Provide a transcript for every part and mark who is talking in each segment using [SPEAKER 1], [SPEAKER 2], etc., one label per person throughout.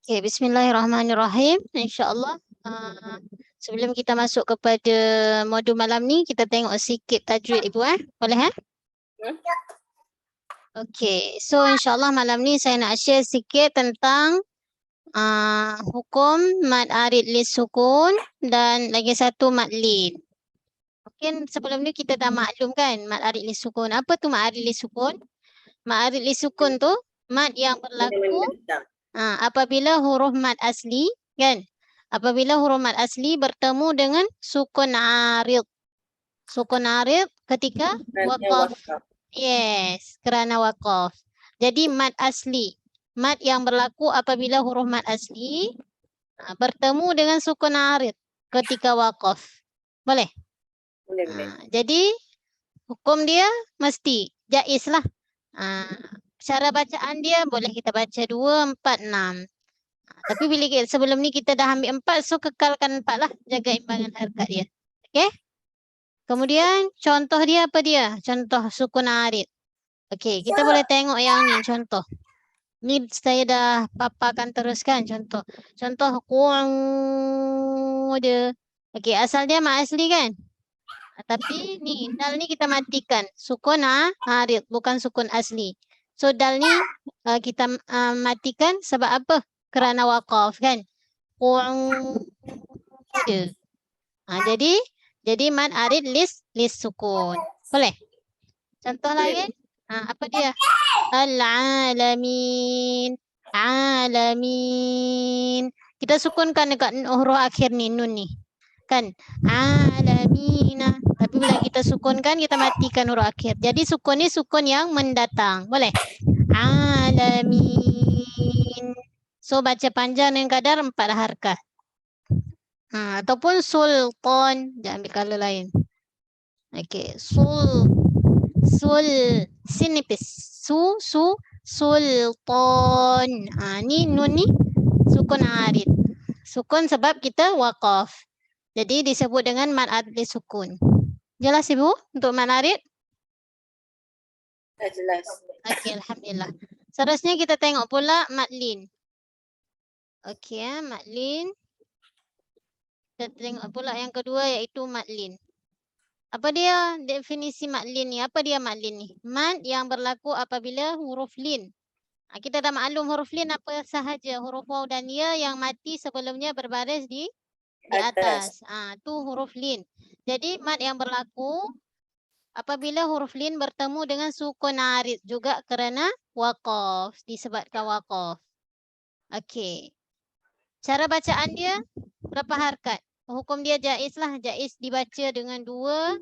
[SPEAKER 1] Okay, bismillahirrahmanirrahim. InsyaAllah sebelum kita masuk kepada modul malam ni, kita tengok sikit tajwid Ibu Boleh Okay, so insyaAllah malam ni saya nak share sikit tentang hukum mad arid lis sukun dan lagi satu mad lin. Mungkin sebelum ni kita dah maklum kan mad arid lis sukun. Apa tu mad arid lis sukun? Mad arid lis sukun tu mad yang berlaku apabila huruf mad asli kan? Apabila huruf mad asli bertemu dengan sukun arid. Sukun arid ketika waqaf. Yes, kerana waqaf. Jadi mad asli. Mad yang berlaku apabila huruf mad asli bertemu dengan sukun arid ketika waqaf. Boleh? Boleh. Jadi hukum dia mesti jaiz lah. Cara bacaan dia boleh kita baca 2, 4, 6. Tapi bila sebelum ni kita dah ambil 4, so kekalkan 4 lah. Jaga imbangan harkat dia. Okey? Kemudian contoh dia apa dia? Contoh sukun arid. Okey, kita boleh tengok yang ni contoh. Ni saya dah paparkan teruskan contoh. Contoh dia. Okey, asal dia mak asli kan? Tapi ni dal ni kita matikan. Sukun arid bukan sukun asli. So dal ni kita matikan sebab apa? Kerana waqaf kan? Dia. Jadi mad arid lis sukun. Boleh? Contoh lain? Apa dia? Al-alamin. Alamin. Kita sukunkan dekat huruf akhir ni, nun ni. Kan? Alamina. Tapi bila kita sukunkan, kita matikan huruf akhir. Jadi sukun ni sukun yang mendatang. Boleh? Alamin. So baca panjang dengan kadar 4 harkat. Ataupun sultan. Jangan ambil color lain. Okey. Sin nipis. Sultan. Ni nun ni sukun arid. Sukun sebab kita waqaf. Jadi disebut dengan mad arid sukun. Jelas Ibu untuk mad arid?
[SPEAKER 2] Jelas.
[SPEAKER 1] Okey, alhamdulillah. Seterusnya kita tengok pula mad lin. Okey, mad lin. Kita tengok pula yang kedua iaitu mad lin. Apa dia definisi mad lin ni? Apa dia mad lin ni? Mad yang berlaku apabila huruf lin. Kita dah maklum huruf lin apa sahaja. Huruf waw dan ya yang mati sebelumnya berbaris di atas. Tu huruf lin. Jadi mad yang berlaku apabila huruf lin bertemu dengan sukun arid juga kerana waqaf. Disebabkan waqaf. Okey. Cara bacaan dia berapa harkat? Hukum dia jaiz lah. Jaiz dibaca dengan 2,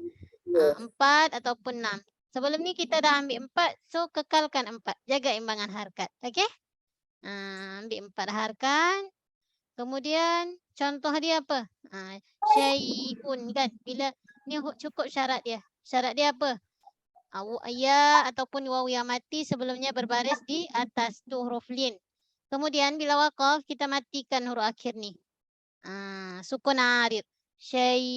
[SPEAKER 1] 4 ataupun 6. Sebelum ni kita dah ambil 4. So kekalkan 4. Jaga imbangan harkat. Okey? Ambil 4 harkat. Kemudian contoh dia apa? Syai'un kan? Bila ni cukup syarat dia. Syarat dia apa? Ya ataupun waw yang mati sebelumnya berbaris di atas tu huruf lin. Kemudian bila waqaf kita matikan huruf akhir ni. Sukun arid. Syai'.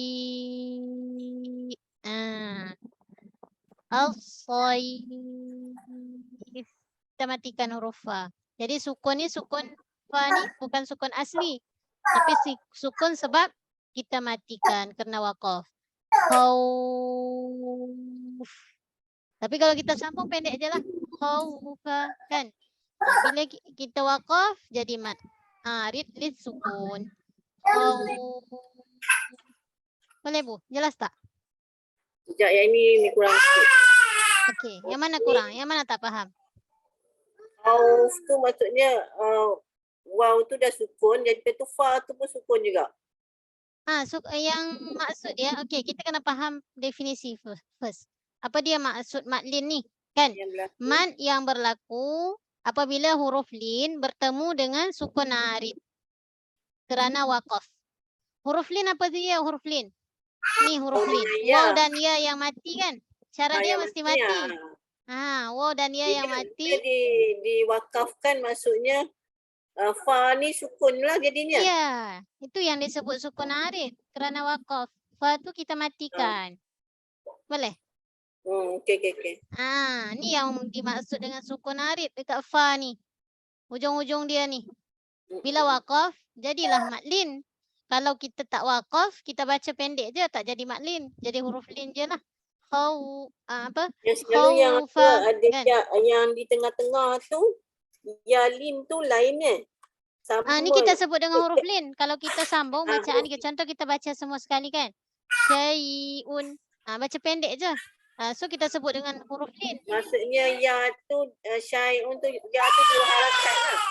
[SPEAKER 1] Al-sayif. Kita matikan huruf fa. Jadi sukun ni sukun fa ni bukan sukun asli. Tapi sukun sebab kita matikan kerana waqaf. Khauf. Tapi kalau kita sambung pendek je lah. Khaufa kan. Bila kita waqaf jadi mad arid lis sukun. Boleh Bu? Jelas tak?
[SPEAKER 2] Sekejap, yang ini kurang sikit.
[SPEAKER 1] Okey, yang mana kurang? Yang mana tak faham?
[SPEAKER 2] Khauf tu maksudnya waw tu dah sukun, jadi tu fa tu pun sukun juga.
[SPEAKER 1] Yang maksud dia, okey, kita kena faham definisi first. Apa dia maksud mad lin ni? Kan? Mad yang berlaku apabila huruf lin bertemu dengan sukun arid kerana waqaf. Huruf lin apa dia huruf lin? Ni huruf lin. Waw dan ya yang mati kan? Cara dia mesti mati. Waw dan ya yang mati.
[SPEAKER 2] Diwakafkan maksudnya fa ni sukun lah jadinya.
[SPEAKER 1] Ya, itu yang disebut sukun arid kerana waqaf. Fa tu kita matikan. Boleh?
[SPEAKER 2] Okey.
[SPEAKER 1] Ni yang dimaksud dengan sukun arid dekat fa ni. Hujung-hujung dia ni. Bila waqaf, jadilah maklin. Kalau kita tak waqaf, kita baca pendek je, tak jadi maklin. Jadi huruf lin je lah. Apa?
[SPEAKER 2] Yang selalu yang
[SPEAKER 1] Khaufa,
[SPEAKER 2] ada
[SPEAKER 1] kan?
[SPEAKER 2] yang di tengah-tengah tu, ya lim tu lain sama.
[SPEAKER 1] Ni kita sebut dengan huruf lin. Kalau kita sambung bacaan
[SPEAKER 2] huruf
[SPEAKER 1] kita, contoh kita baca semua sekali kan. Syai'un. Baca pendek je. So kita sebut dengan huruf lin.
[SPEAKER 2] Maksudnya ya tu syai'un tu ya tu 2 harakat lah.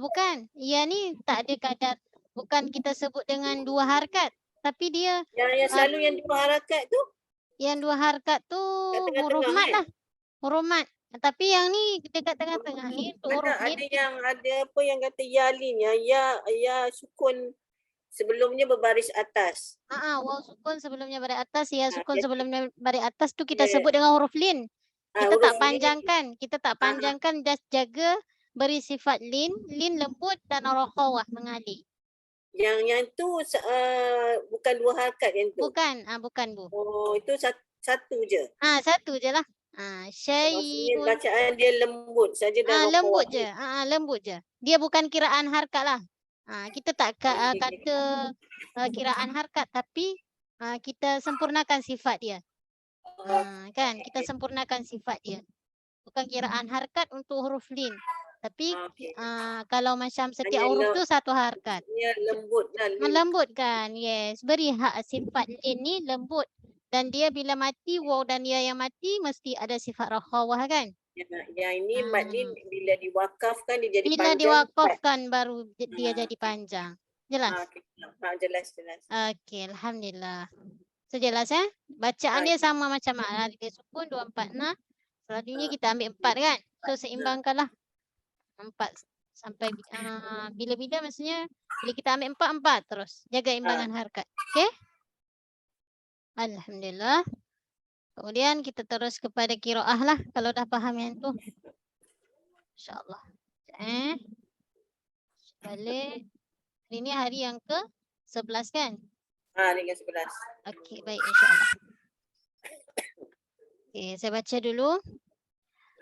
[SPEAKER 1] Bukan. Ya ni tak ada kadar. Bukan kita sebut dengan 2 harakat. Tapi dia
[SPEAKER 2] Yang selalu yang 2 harakat tu
[SPEAKER 1] yang 2 harakat tu
[SPEAKER 2] kat
[SPEAKER 1] huruf
[SPEAKER 2] tengah-tengah
[SPEAKER 1] mat
[SPEAKER 2] kan?
[SPEAKER 1] lah. Huruf mat. Tapi yang ni dekat tengah-tengah ni untuk huruf lin.
[SPEAKER 2] Ada yang ada apa yang kata ya lin ya sukun sebelumnya berbaris atas.
[SPEAKER 1] Waw sukun sebelumnya baris atas, ya sukun
[SPEAKER 2] Jadi
[SPEAKER 1] sebelumnya baris atas tu kita
[SPEAKER 2] ya,
[SPEAKER 1] sebut dengan huruf lin. Kita
[SPEAKER 2] huruf
[SPEAKER 1] tak
[SPEAKER 2] lin.
[SPEAKER 1] panjangkan. Kita tak panjangkan, just jaga beri sifat lin. Lin lembut dan rakhawah mengalir.
[SPEAKER 2] Yang tu bukan 2 harakat yang tu.
[SPEAKER 1] Bukan Bu.
[SPEAKER 2] Oh, itu satu je.
[SPEAKER 1] Satu je lah.
[SPEAKER 2] Maksudnya
[SPEAKER 1] Syai'un.
[SPEAKER 2] bacaan dia lembut saja dan
[SPEAKER 1] Lembut je. Lembut je. Dia bukan kiraan harkat lah. Kita tak kata kiraan harkat, tapi kita sempurnakan sifat dia. Kan? Kita sempurnakan sifat dia. Bukan kiraan harkat untuk huruf lin. Tapi kalau macam setiap
[SPEAKER 2] Hanya
[SPEAKER 1] huruf tu satu harkat.
[SPEAKER 2] Ya lembut lah.
[SPEAKER 1] Lembut kan? Yes. Beri hak sifat lin ni lembut. Dan dia bila mati, waw dan ya yang mati mesti ada sifat rakhawah kan?
[SPEAKER 2] Yang ini mat lin bila diwakafkan dia jadi
[SPEAKER 1] Bila
[SPEAKER 2] panjang.
[SPEAKER 1] diwakafkan baru dia jadi panjang. Jelas?
[SPEAKER 2] Jelas.
[SPEAKER 1] Okey, alhamdulillah. So jelas ya? Bacaan dia sama macam alif sukun 2 4 6. Selalunya kita ambil 4 kan? So seimbangkanlah 4 sampai bila-bila maksudnya bila kita ambil 4 terus. Jaga imbangan harkat. Okey? Alhamdulillah. Kemudian kita terus kepada qiraah lah kalau dah faham yang tu. InsyaAllah. Balik. Ini hari yang ke-11 kan?
[SPEAKER 2] Hari ke-11.
[SPEAKER 1] Okey, baik insyaAllah. Okey, saya baca dulu.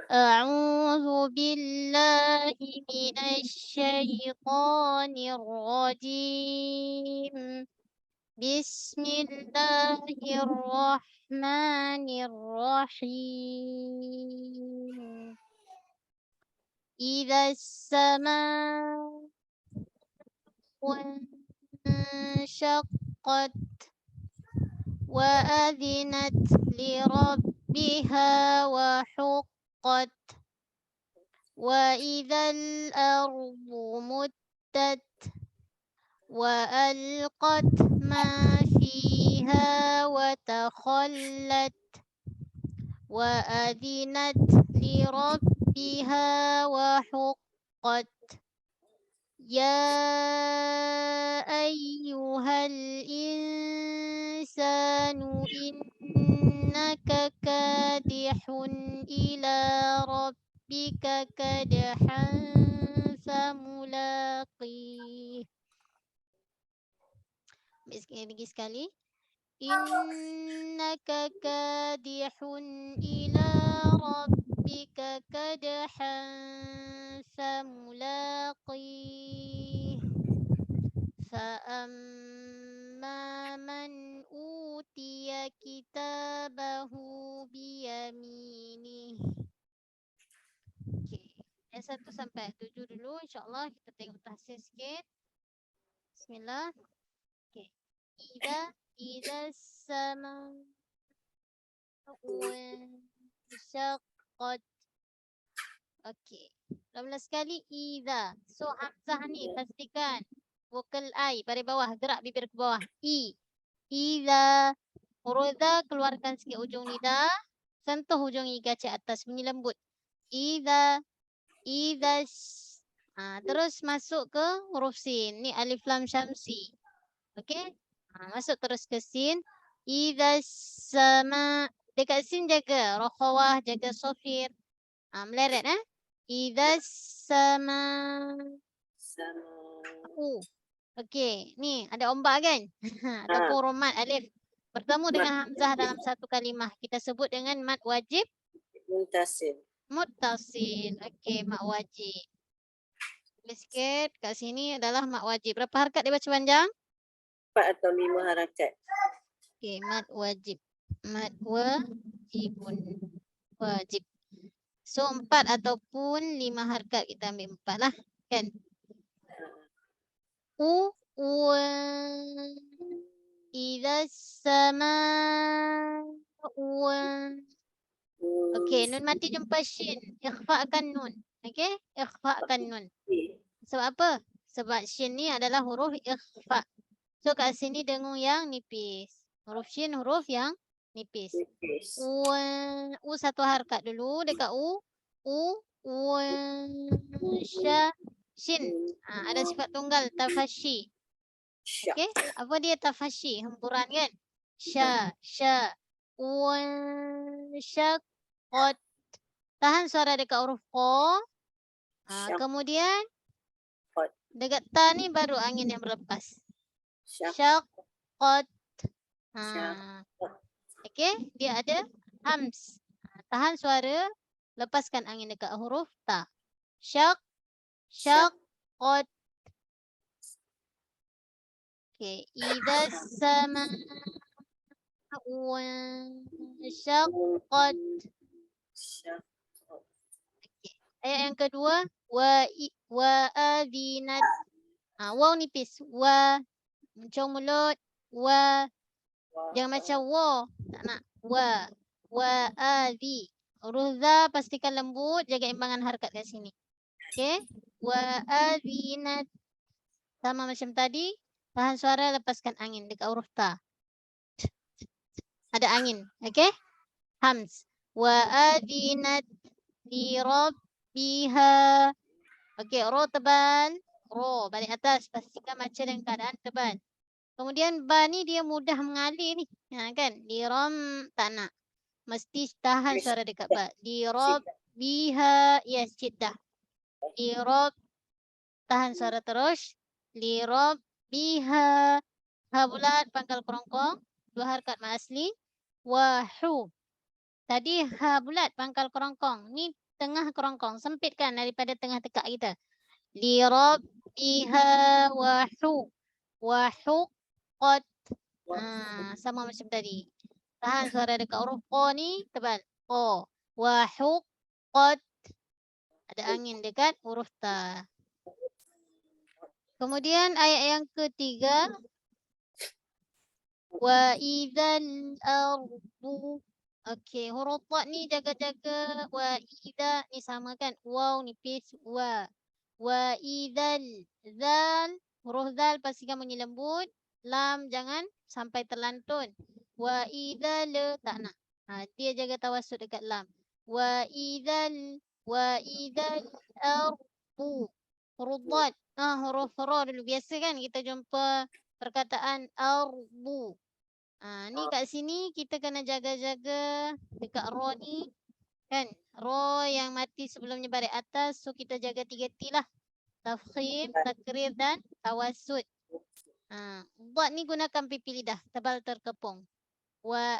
[SPEAKER 1] A'udzu billahi minasyaitonir rajim. Bismillahirrahmanirrahim. Idza as-samaa وانشقت وأذنت لربها وحقت وإذا الأرض مدت وألقت ما فيها وتخلت وأذنت لربها وحقت يا أيها الإنسان إنك كادح إلى ربك كدحا فملاقيه. Lagi sekali. Innaka kadihun ila rabbika kadhan famulaqih. Fa'amma man utiya kitabahu biyaminih. Okey. Yang 1 sampai 7 dulu. InsyaAllah kita tengok tahsin sikit. Bismillah. Okey. Idza sama wanshaqqat. Okey. Ulang sekali idza. So hamzah ni pastikan vokal I baris bawah, gerak bibir ke bawah. Idza. Huruf dha keluarkan sikit ujung lidah, sentuh ujung iga ke atas, bunyi lembut. Idza. Terus masuk ke huruf sin. Ni alif lam syamsi. Okey? Masuk terus ke sin. Idza sama. Dekat sin jaga rakhawah, jaga sofir. Meleret Idza sama. Okey, ni ada ombak kan? Ataupun huruf mat alif bertemu dengan hamzah dalam satu kalimah. Kita sebut dengan mat wajib
[SPEAKER 2] Muttasil.
[SPEAKER 1] muttasil. Okey, mat wajib. Sikit kat sini adalah mat wajib. Berapa harakat dia baca panjang?
[SPEAKER 2] 4 atau 5 harakat.
[SPEAKER 1] Okey, mat wajib. Mat wajibun. Wajib. So 4 ataupun 5 harakat, kita ambil 4 lah. Kan? Wa idza sama okey, nun mati jumpa shin. Ikhfa'kan nun. Okey? Ikhfa'kan nun. Sebab apa? Sebab shin ni adalah huruf ikhfa. So kat sini dengung yang nipis. Huruf shin huruf yang nipis. U satu harakat dulu dekat u. Sha shin. Ada sifat tunggal tafashi. Okey? Apa dia tafashi? Hemburan kan? Sya. Syaqqat. Tahan suara dekat huruf qa. Kemudian dekat ta ni baru angin yang berlepas. Syaqqat. Okey, dia ada hams. Tahan suara, lepaskan angin dekat huruf ta. Syaqqat. Okey, idza sama syaqqat. Ayat yang kedua, wa adinat. Waw nipis. Wa mencong mulut. Wa jangan macam wa. Tak nak. Wa adhi. Huruf za pastikan lembut, jaga imbangan harakat kat sini. Okey? Wa adinat. Sama macam tadi, tahan suara, lepaskan angin dekat huruf ta. Ada angin. Okey? Hams. Wa adinat li rabbiha. Okey, ro tebal. Ro balik atas, pastikan baca dengan keadaan tebal. Kemudian ba ni dia mudah mengalir ni. Kan? Li ram tak nak. Mesti tahan suara dekat ba. Li rabbiha. Yes, shiddah. Li rabb. Tahan suara terus. Li rabbiha. Ha bulat pangkal kerongkong. 2 harakat mat asli. Wahu. Tadi ha bulat pangkal kerongkong. Ni tengah kerongkong. Sempit kan daripada tengah tekak kita. Li rabbiha wahu. Wahuqqat. Sama macam tadi. Tahan suara dekat huruf qa ni tebal. Qa. Wahuqqat. Ada angin dekat huruf ta. Kemudian ayat yang ketiga. Wa idzal ardu. Okey, huruf ta ni jaga-jaga. Wa idza ni sama kan? Waw nipis wa. Wa idzal zal. Huruf zal pastikan bunyi lembut. Lam jangan sampai terlantun. Wa idzal tak nak. Dia jaga tawassut dekat lam. Wa idzal ardu. Huruf dad. Huruf ra dulu. Biasa kan kita jumpa perkataan ardu. Ni kat sini kita kena jaga-jaga dekat ra ni. Kan? Ra yang mati sebelumnya baris atas. So kita jaga 3T lah. Tafkhim, takrir dan tawassut. Dad ni gunakan pipi lidah. Tebal terkepung. Wa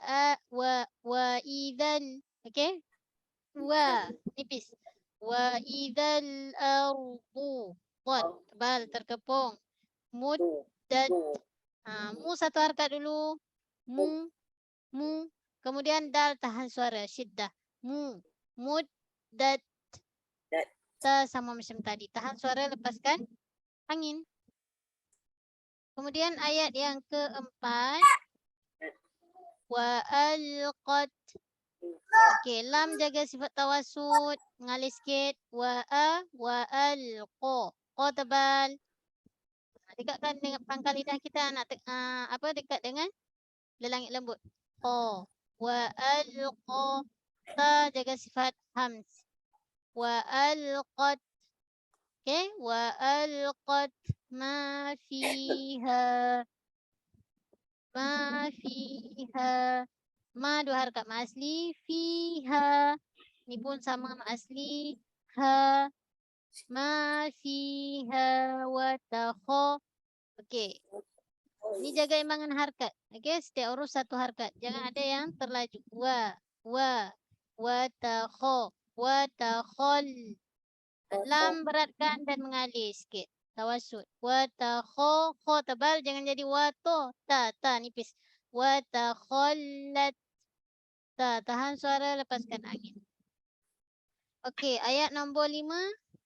[SPEAKER 1] idzal. Okey? Wa nipis. Wa idzal ardu. Dad tebal terkepung. Muddad. Mu satu harakat dulu. Mu. Kemudian dal tahan suara syiddah. Muddad. Ta sama macam tadi. Tahan suara, lepaskan angin. Kemudian ayat yang keempat. Wa alqat. Okey, lam jaga sifat tawassut. Mengalir sikit. Wa alqa. Qa tebal. Dekatkan dengan pangkal lidah kita nak dekat dengan lelangit lembut. Qa. Wa alqa. Ta jaga sifat hams. Wa alqat. Okey, wa alqat ma fiha. Ma 2 harakat mat asli. Fiha. Ni pun sama mat asli. Ha. Ma fiha wa takha. Okey. Ni jaga imbangan harakat. Okey, setiap huruf satu harakat. Jangan ada yang terlaju. Wa takhal. Lam beratkan dan mengalir sikit. Tawasud. Kho tebal jangan jadi wato. Ta nipis. Watakhallat. Tahan suara, lepaskan angin. Okey, ayat nombor 5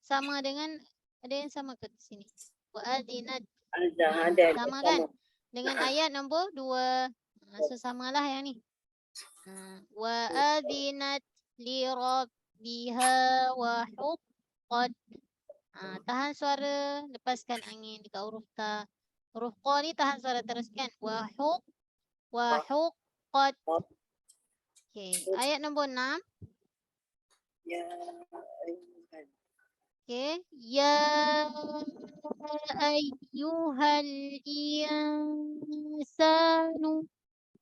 [SPEAKER 1] sama dengan, ada yang sama ke sini? Wa'adinat.
[SPEAKER 2] Ada.
[SPEAKER 1] Sama kan? Dengan ayat nombor 2. So samalah yang ni. Wa'adinat li rabbiha wa huqqat. Tahan suara, lepaskan angin dekat huruf ta. Huruf qa ni tahan suara teruskan. Wa huqqat. Okey, ayat nombor 6.
[SPEAKER 2] Ya.
[SPEAKER 1] Okey. Ya ayyuhal insanu.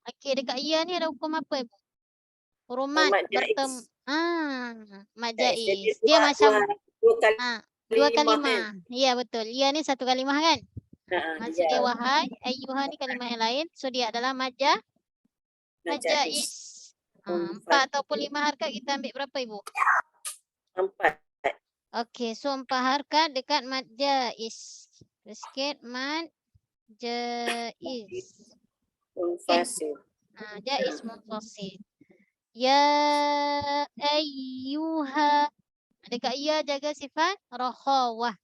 [SPEAKER 1] Okey, dekat ya ni ada hukum apa ibu? Huruf mat
[SPEAKER 2] Mat jaiz.
[SPEAKER 1] bertemu. Mat
[SPEAKER 2] Jadi
[SPEAKER 1] jaiz. Dia macam dua
[SPEAKER 2] kalimah kan?
[SPEAKER 1] kalimah. Ya betul. Ya ni satu kalimah kan?
[SPEAKER 2] Ya.
[SPEAKER 1] Maksudnya wahai, ayyuha ni kalimah yang lain. So dia adalah mat jaiz. 4 ataupun 5 harakat kita ambil berapa ibu?
[SPEAKER 2] 4.
[SPEAKER 1] Okey, so 4 harakat dekat mat jaiz. Sikit mat jaiz.
[SPEAKER 2] Munfasil.
[SPEAKER 1] Jaiz munfasil. Ya ayyuha. Dekat ya jaga sifat rakhawah.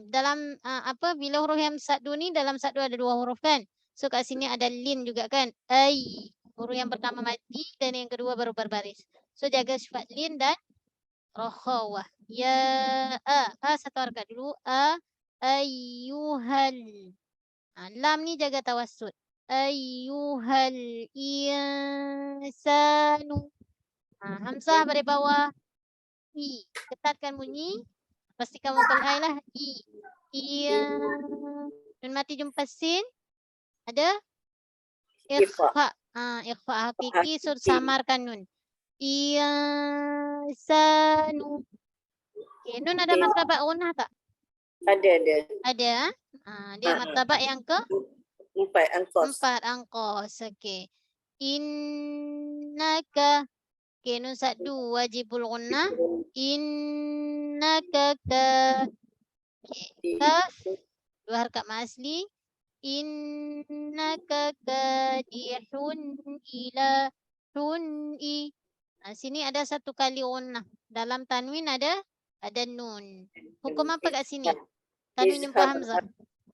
[SPEAKER 1] Dalam bila huruf yang satu ni, dalam satu ada 2 huruf kan? So kat sini ada lin juga kan? Huruf yang pertama mati dan yang kedua baru berbaris. So jaga sifat lin dan rakhawah. Ya satu harakat dulu. Ayyuhal. Lam ni jaga tawassut. Ayyuhal insanu. Hamzah pada bawah. I. Ketatkan bunyi. Pastikan vokal I lah. Nun mati jumpa sin. Ada ikhfa. Ikhfa hakiki. So samarkan nun. Insanu. Okay. Nun ada martabat unah tak? Ada. Dia martabat yang ke?
[SPEAKER 2] 4 angkos.
[SPEAKER 1] 4 angkos. Okey. Innaka. Okey, nun satu wajibul gunnah. Innaka ka. Okey. Kaf. 2 harakat mat asli. Innaka kadihun ila hun'i. Sini ada satu kali gunnah. Dalam tanwin ada nun. Hukum apa kat sini? Tanwin jumpa hamzah.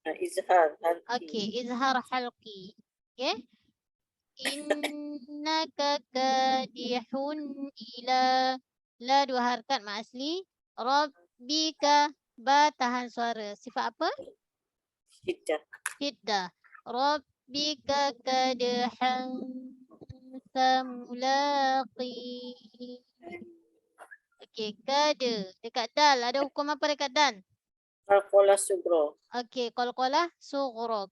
[SPEAKER 2] Izhar.
[SPEAKER 1] Okey, izhar halqi. Okey. Innaka kadihun ila. La 2 harakat mat asli. Rabbika. Ba tahan suara. Sifat apa? Syiddah. Rabbika kadhan samulaqi. Okey, kada. Dekat dal. Ada hukum apa dekat dal?
[SPEAKER 2] Qalqalah sugro.
[SPEAKER 1] Okey, qalqalah sughra.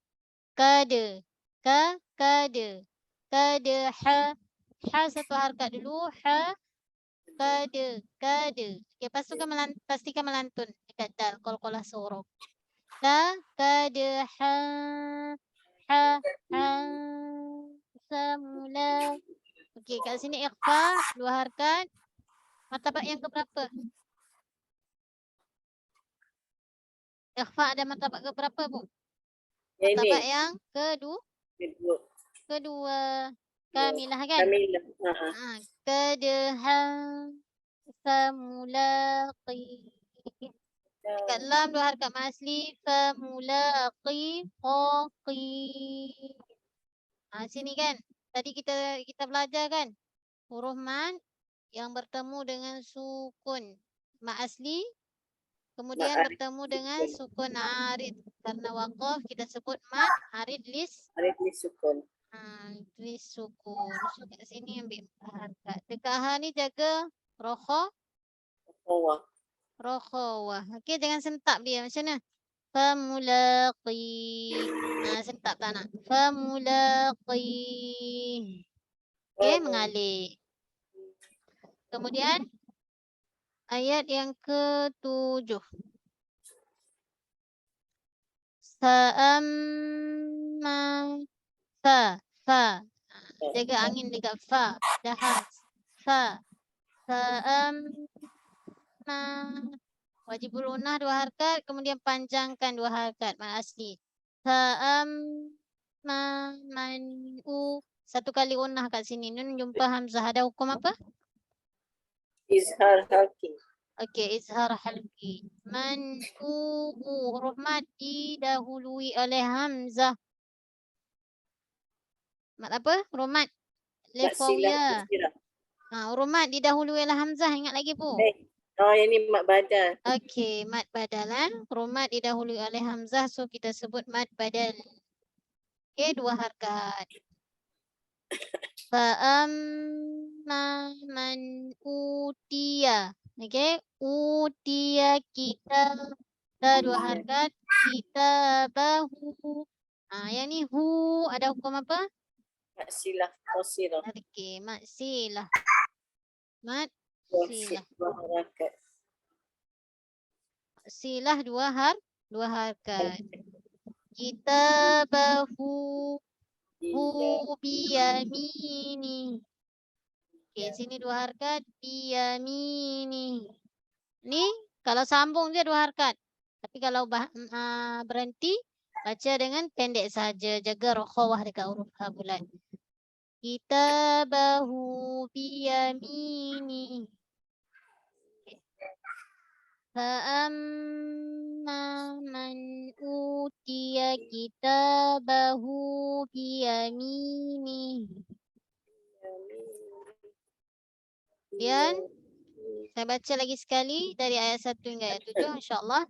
[SPEAKER 1] Kada. Kada. Kada ha. Ha satu harakat dulu. Ha. Kada. Okey, pastikan melantun dekat dal. Qalqalah sughra. Kada ha. Ha. Samula. Okey, kat sini ikhfa. 2 harakat. Martabat yang keberapa? Ikhfa ada martabat keberapa, Bu? Martabat yang kedua. Kamilah kan?
[SPEAKER 2] Kamilah.
[SPEAKER 1] Kadhan famulaqi. Dekat lam 2 harakat mat asli. Famulaqi qaqi. Sini kan? Tadi kita belajar kan? Huruf mat yang bertemu dengan sukun mat asli. Kemudian bertemu dengan sukun arid. Karena waqaf kita sebut mat arid lis
[SPEAKER 2] sukun.
[SPEAKER 1] Lis sukun. So kat sini ambil harakat. Dekat ha ni jaga rokhawah. Okey, jangan sentap dia. Macam mana? Famulaqi. Sentap tak nak. Famulaqi. Okey, mengalir. Kemudian ayat yang ke-7. Fa'amma. Fa. Jaga angin dekat fa. Dah. Fa. Fa'amma Wajibul gunnah 2 harakat, kemudian panjangkan 2 harakat mad asli. Man u 1 kali gunnah kat sini. Nun jumpa hamzah, ada hukum apa?
[SPEAKER 2] Izhar halki.
[SPEAKER 1] Okey, izhar halqi. Man huruf mad didahului oleh hamzah. Mad apa? Huruf mad.
[SPEAKER 2] Mak
[SPEAKER 1] Lef waw
[SPEAKER 2] silah
[SPEAKER 1] ya.
[SPEAKER 2] sirah.
[SPEAKER 1] Huruf mad didahului oleh hamzah, ingat lagi Bu?
[SPEAKER 2] Oh, yang ni mak badal.
[SPEAKER 1] Okey, mad badalan. Huruf mad didahului oleh hamzah, so kita sebut mad badal. Okey, 2 harakat. Man utiya. Okey, utiya kita 2 harakat, kita bahu. Yang ni hu ada hukum apa?
[SPEAKER 2] Mak silah qasirah.
[SPEAKER 1] Okey, mad silah. Mad silah.
[SPEAKER 2] 2 harakat.
[SPEAKER 1] Silah 2 harakat. Kita bahu hu biyamini. Okey, sini 2 harakat, biyamini. Ni kalau sambung dia 2 harakat. Tapi kalau berhenti baca dengan pendek saja, jaga rokhawah dekat huruf ha bulat. Kitabahu biyamini. Fa'amma man utiya kitabahu biyamini. Kemudian saya baca lagi sekali dari ayat 1 hingga ayat 7 insya-Allah.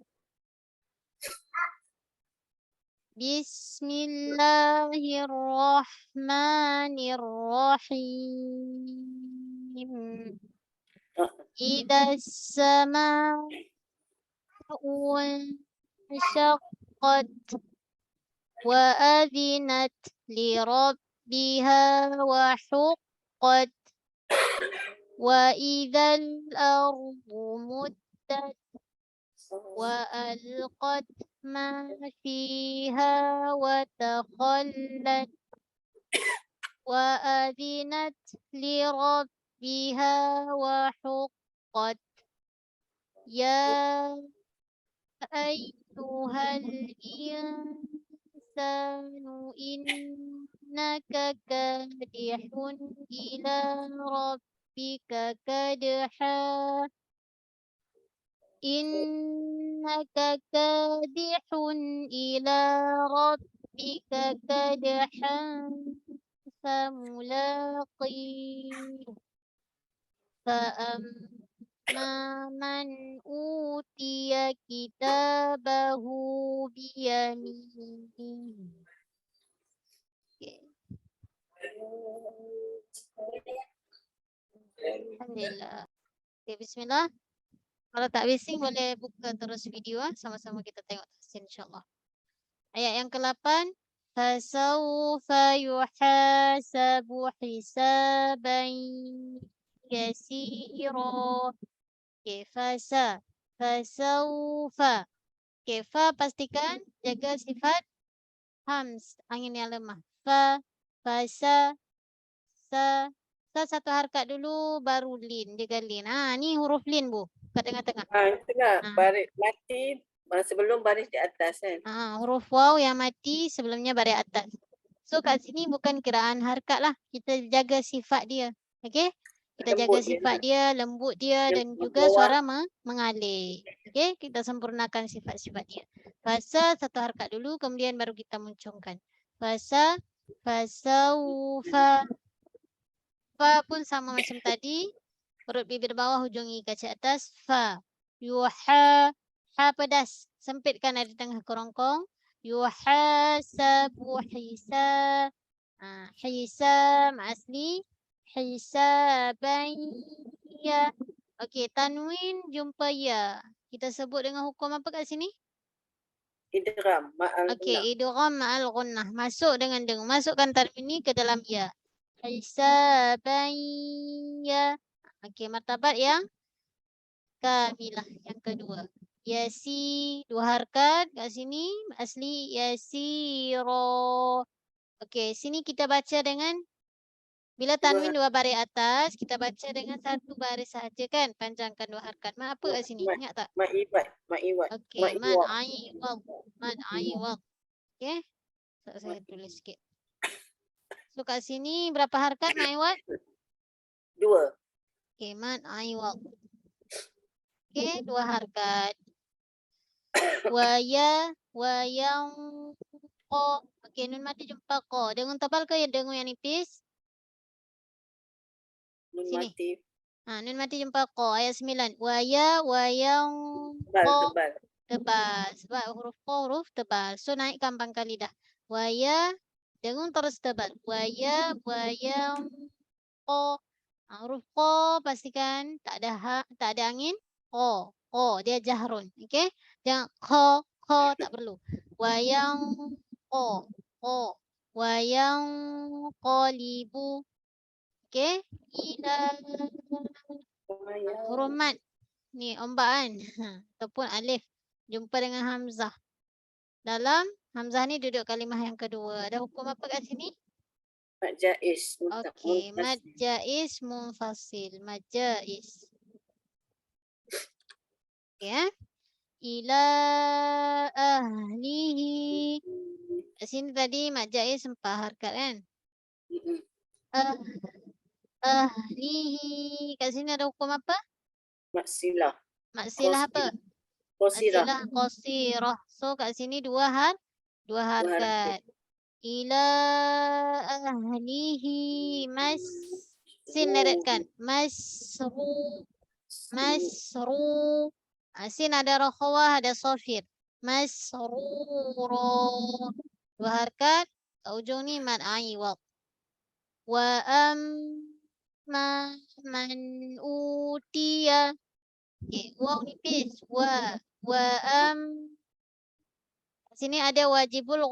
[SPEAKER 1] Bismillahirrahmanirrahim. Idza as-samaa'u wanshaqqat wa adhinat li rabbiha wa huqqat wa idzal ardu muddat wa alqat ma fiha wa takhallat wa adhinat li rabbiha wa huqqat ya ayyuhal insanu innaka kadihun ila rabbika kadha innaka kadihun ila rabbika kadhan famulaqih man utiya kitabahu biyaminihi. Okay. Alhamdulillah. Okay, bismillah. Kalau tak bising boleh buka terus video sama-sama kita tengok tafsir insya-Allah. Ayat yang ke-8, fasawfa yuhasabu hisaban yasira. Okey, fasawfa. Okey, fa pastikan jaga sifat hams, angin yang lemah. Fasa, sa 1 harakat dulu baru lin, jaga lin. Ni huruf lin Bu, kat tengah-tengah.
[SPEAKER 2] Tengah baris mati sebelum baris di atas kan.
[SPEAKER 1] Huruf waw yang mati sebelumnya baris atas. So kat sini bukan kiraan harakat lah, kita jaga sifat dia. Okey? Kita jaga sifat dia, lembut dia dan juga suara mengalir. Okey, kita sempurnakan sifat-sifat dia. Fasa 1 harakat dulu kemudian baru kita muncungkan. Fasaufa. Fa pun sama macam tadi. Perut bibir bawah, hujung gigi kaca atas. Fa. Yuha. Ha pedas. Sempitkan dari tengah kerongkong. Yuhasabu hisa. Hisab asli. Hisaban ya. Okey, tanwin jumpa ya. Kita sebut dengan hukum apa kat sini?
[SPEAKER 2] Idgham ma'al gunnah.
[SPEAKER 1] Okey, idgham ma'al gunnah. Masuk dengan dengung. Masukkan tanwin ni ke dalam ya. Hisaban ya. Okey, martabat yang kamilah yang kedua. Yasi 2 harakat kat sini asli yasiro. Okey, sini kita baca dengan Bila tanwin dua baris atas, kita baca dengan satu baris saja kan? Panjangkan dua harakat. Mat apa kat sini? Ingat tak?
[SPEAKER 2] Ma'iwat.
[SPEAKER 1] Okey, mad aiwad. Mad aiwad. Okey. Tak saya tulis sikit. So kat sini berapa harakat mat aiwad?
[SPEAKER 2] 2.
[SPEAKER 1] Okey, mad aiwad. Okey, 2 harakat. Wa yang qa. Okey, nun mati jumpa qa. Dengung tebal ke dengung yang nipis?
[SPEAKER 2] Nun
[SPEAKER 1] Sini.
[SPEAKER 2] mati
[SPEAKER 1] Nun mati jumpa qa. Ayat 9. Wa yang qa.
[SPEAKER 2] tebal.
[SPEAKER 1] Tebal. Sebab huruf qa huruf tebal. So naikkan pangkal lidah. Wa dengung terus tebal. Wa yang qa. Huruf qa pastikan tak ada angin. Qa. Dia jahrun. Okey? Jangan qa tak perlu. Wa yang qa. Wa yang qalibu. Okey? Ila huruf mat. Ni ombak kan? Ataupun alif. Jumpa dengan hamzah. Dalam hamzah ni duduk kalimah yang kedua. Ada hukum apa kat sini?
[SPEAKER 2] Mat jaiz.
[SPEAKER 1] Okey, mad jaiz munfasil. Mad jaiz. Okey Ila ahlihi. Kat sini tadi mad jaiz 4 harakat kan? Ahlihi. Kat sini ada hukum apa?
[SPEAKER 2] Mat silah.
[SPEAKER 1] Mak silah apa?
[SPEAKER 2] Qasirah.
[SPEAKER 1] Silah qasirah. So kat sini 2 harakat. Ila ahlihi sin leretkan. Masru. Sin ada rakhawah, ada safir. Masrura. 2 harakat. Kat ujung ni mad aiwad. Wa amma man utiya. Okey, waw nipis. Wa sini ada wajibul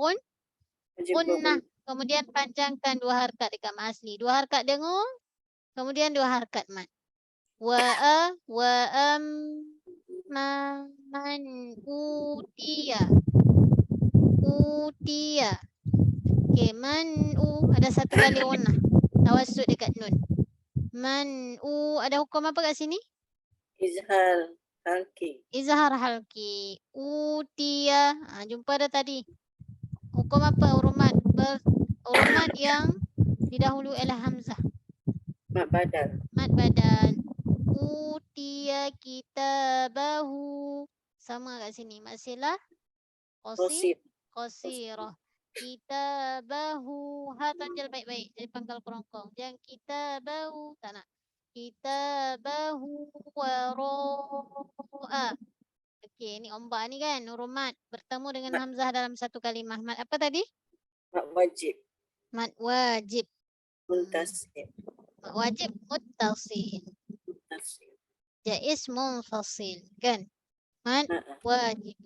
[SPEAKER 1] gunnah. Kemudian panjangkan 2 harakat dekat mat asli. 2 harakat dengung. Kemudian 2 harakat mat. Wa amma man utiya. Okey, ada satu kali gunnah. Tawassut dekat nun. Ada hukum apa kat sini?
[SPEAKER 2] Izhar halki.
[SPEAKER 1] Izhar halki. Utiya. Jumpa dah tadi. Hukum apa? Urumat yang didahului oleh hamzah.
[SPEAKER 2] Mat badal.
[SPEAKER 1] Mad badal. Utiya kitabahu. Sama kat sini. Mat silah qasirah. Kitabahu. Ha tanjal baik-baik. Jadi pangkal kerongkong. Jangan kitabahu. Tak nak. Kitabahu wara'a. Okey, ni ombak ni kan. Urumat. Bertemu dengan hamzah dalam satu kalimah. Mat apa tadi?
[SPEAKER 2] Mat wajib.
[SPEAKER 1] Mat wajib.
[SPEAKER 2] Muntasib.
[SPEAKER 1] Mat wajib muttasil. Jaiz munfasil. Kan? Mat wajib.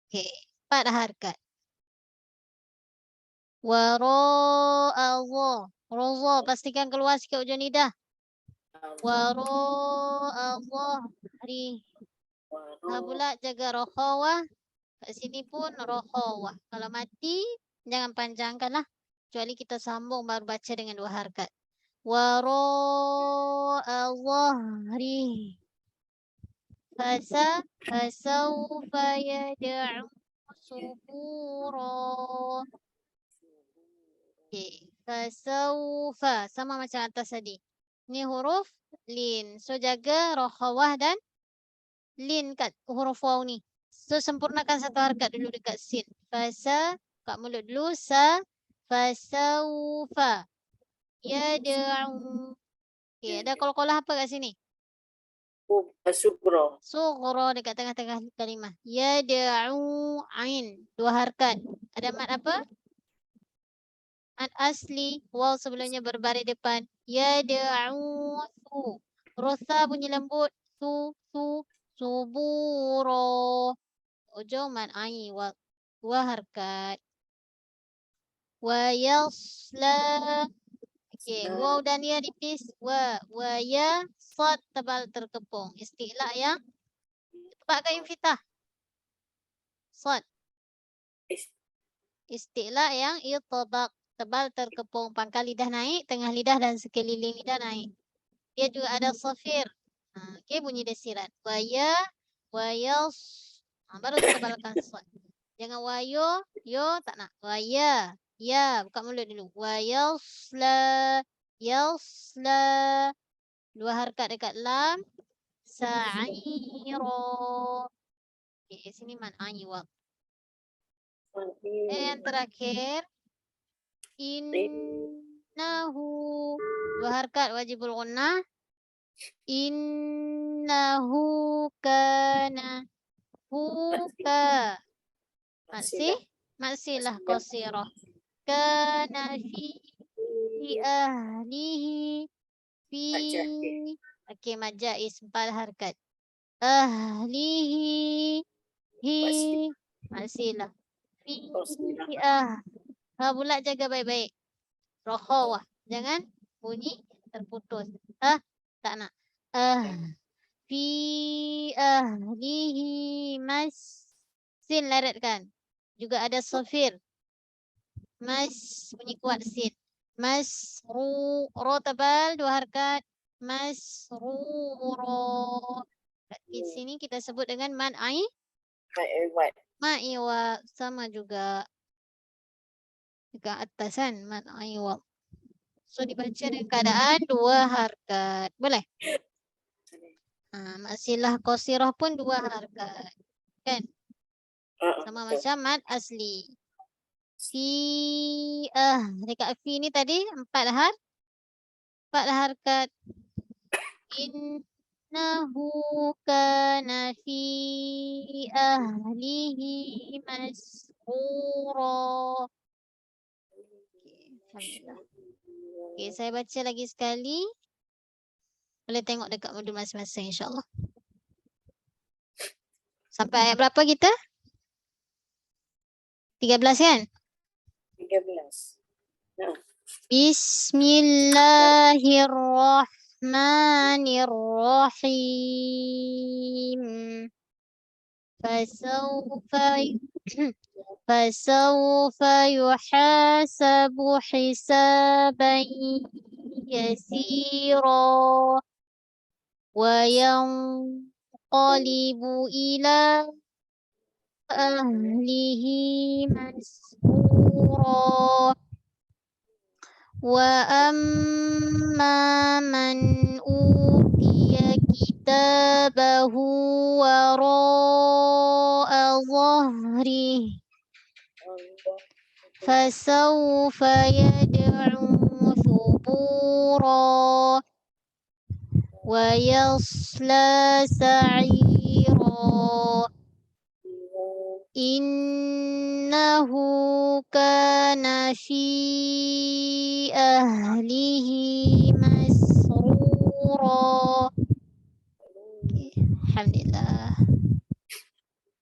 [SPEAKER 1] Okey. 4 harakat. Wara'allah. Raza. Pastikan keluar sikit ujung lidah. Wara'allah. Pula jaga rokhawah. Kat sini pun rokhawah. Kalau mati, jangan panjangkan lah. Kecuali kita sambung baru baca dengan 2 harakat. Wara'allahri. Fasawfa yad'u subura. Okey. Fasawfa. Sama macam atas tadi. Ni huruf lin. So jaga rokhawah dan lin kat huruf waw ni. So sempurnakan satu harakat dulu dekat sin. Kat mulut dulu. Fasawfa yad'u. Okey, ada qalqalah apa kat sini? Sughra dekat tengah-tengah kalimah. Yad'u ain. 2 harakat. Ada mat apa? Mat asli. Waw sebelumnya berbaris depan. Yad'u su. Rosa bunyi lembut. Suburo. Ujung mat aiwad. 2 harakat. Wa yasla. Okey, waw dan ya nipis. Wa ya sad tebal terkepung. Isti'la yang tepat ke infitah? Sad. Isti'la yang itbaq tebal terkepung. Pangkal lidah naik, tengah lidah dan sekeliling lidah naik. Dia juga ada safir. Okey, bunyi desirat. Waya, wayas. Baru tebalkan sad. Jangan wayo, yo tak nak. Waya, ya, buka mulut dulu. Wayasla, yasla. 2 harakat dekat lam. Sa'iro. Okey, sini man aywak. Yang terakhir. Innahu. 2 harakat wajibul gunnah. Innahu kana. Huka. Maksilah qasirah. Kana fi ahlihi. Fi. Okey, majais 4 harakat. Ahlihi. Hi. Maksilah. Fi. Bulat jaga baik-baik. Rokhawah. Jangan bunyi terputus. Tak nak. Fi ahlihi sin laratkan. Juga ada safir. Bunyi kuat sin. Ro tebal 2 harakat. Masruro. Di sini kita sebut dengan mad ma'iwa. Sama juga. Dekat atas kan. Mad ma'iwa. So dibaca dengan keadaan 2 harakat. Boleh? Maksilah qasirah pun 2 harakat. Kan? Sama macam mad asli. Fi dekat fi ni tadi 4 harakat. Innahu kana fi ahlihi masrura. Alhamdulillah. Okey, saya baca lagi sekali. Boleh tengok dekat modul masing-masing insya-Allah. Sampai ayat berapa kita? 13 kan?
[SPEAKER 2] 13.
[SPEAKER 1] Bismillahirrahmanirrahim. Fasawfa yuhasabu hisaban yasira wa yanqalibu ila ahlihi masrura. Wa amma man utiya kitabahu wara'a dhahrihi fasawfa yad'u thubura wa yasla sa'ira. Innahu kana fi ahlihi masrura. Alhamdulillah.